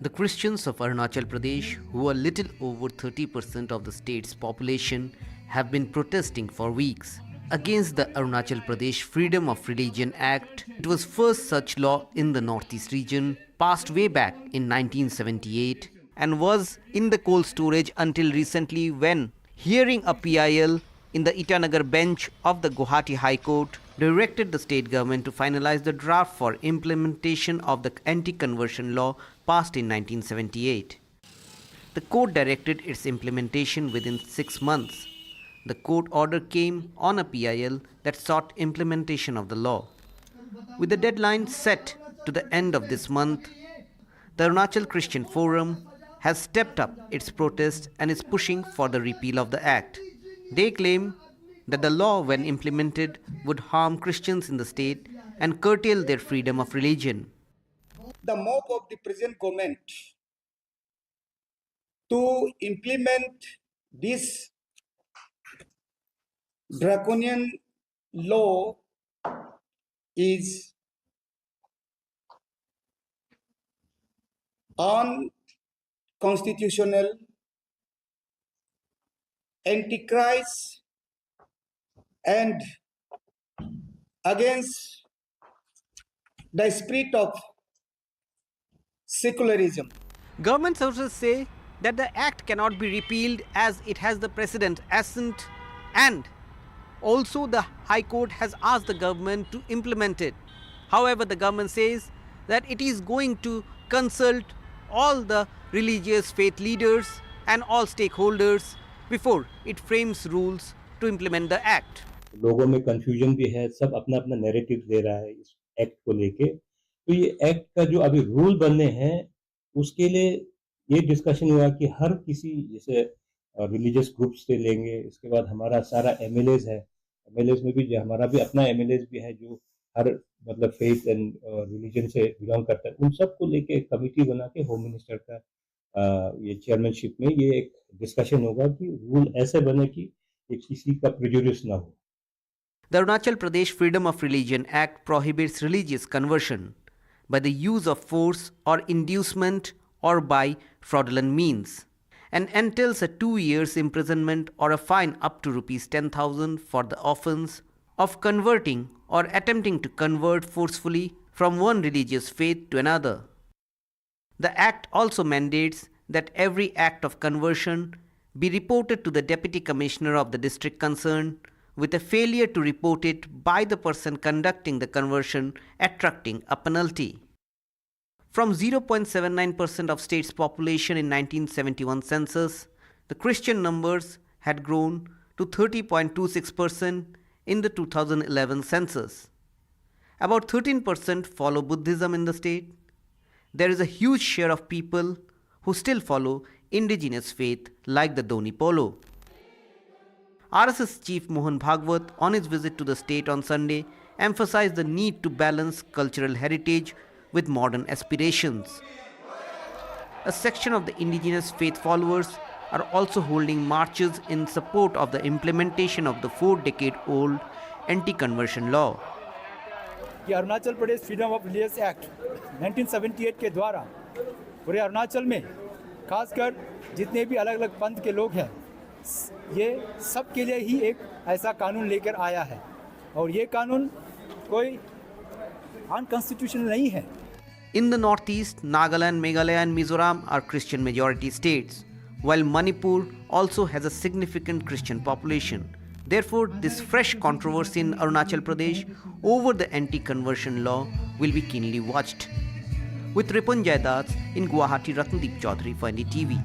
The Christians of Arunachal Pradesh, who are little over 30% of the state's population, have been protesting for weeks against the Arunachal Pradesh Freedom of Religion Act. It was first such law in the northeast region, passed way back in 1978, and was in the cold storage until recently when, hearing a PIL in the Itanagar bench of the Guwahati High Court, directed the state government to finalize the draft for implementation of the anti-conversion law passed in 1978. The court directed its implementation within 6 months. The court order came on a PIL that sought implementation of the law. With the deadline set to the end of this month, the Arunachal Christian Forum has stepped up its protest and is pushing for the repeal of the act. They claim that the law, when implemented, would harm Christians in the state and curtail their freedom of religion. The mob of the present government to implement this draconian law is unconstitutional, antichrist, and against the spirit of secularism. Government sources say that the act cannot be repealed as it has the precedent assent, and also the High Court has asked the government to implement it. However, the government says that it is going to consult all the religious faith leaders and all stakeholders before it frames rules to implement the act. लोगों में confusion भी है, सब अपना अपना narrative दे रहा है इस एक्ट को लेके। तो ये एक्ट का जो अभी रूल बनने हैं उसके लिए ये डिस्कशन हुआ कि हर किसी जैसे रिलीजियस ग्रुप से लेंगे। इसके बाद हमारा सारा एमएलएज है, एमएलएज में भी जो हमारा भी अपना एमएलएज भी है जो हर मतलब फेथ एंड रिलीजन से बिलोंग करता है, उन सबको लेके एक कमिटी बना के होम मिनिस्टर का ये चेयरमैनशिप में ये एक डिस्कशन होगा कि रूल ऐसे बने कि किसी का प्रेजुडिस ना हो। The Arunachal Pradesh Freedom of Religion Act prohibits religious conversion by the use of force or inducement or by fraudulent means, and entails a 2 years imprisonment or a fine up to rupees 10,000 for the offence of converting or attempting to convert forcefully from one religious faith to another. The act also mandates that every act of conversion be reported to the Deputy Commissioner of the district concerned, with a failure to report it by the person conducting the conversion attracting a penalty. From 0.79% of state's population in 1971 census, the Christian numbers had grown to 30.26% in the 2011 census. About 13% follow Buddhism in the state. There is a huge share of people who still follow indigenous faith like the Doni Polo. RSS Chief Mohan Bhagwat, on his visit to the state on Sunday, emphasized the need to balance cultural heritage with modern aspirations. A section of the indigenous faith followers are also holding marches in support of the implementation of the 4-decade-old anti-conversion law. कि Arunachal Pradesh freedom of religious act 1978 के द्वारा पूरे अरुणाचल में खासकर जितने भी अलग अलग पंथ के लोग हैं, ये सब के लिए ही एक ऐसा कानून लेकर आया है और ये कानून कोई अनकॉन्स्टिट्यूशनल नहीं है। In the northeast, Nagaland, Meghalaya and Mizoram are Christian majority states, while Manipur also has a significant Christian population. Therefore, this fresh controversy in Arunachal Pradesh over the anti-conversion law will be keenly watched. With Ripunjay Das in Guwahati, Ratnadeep Chaudhary for NDTV.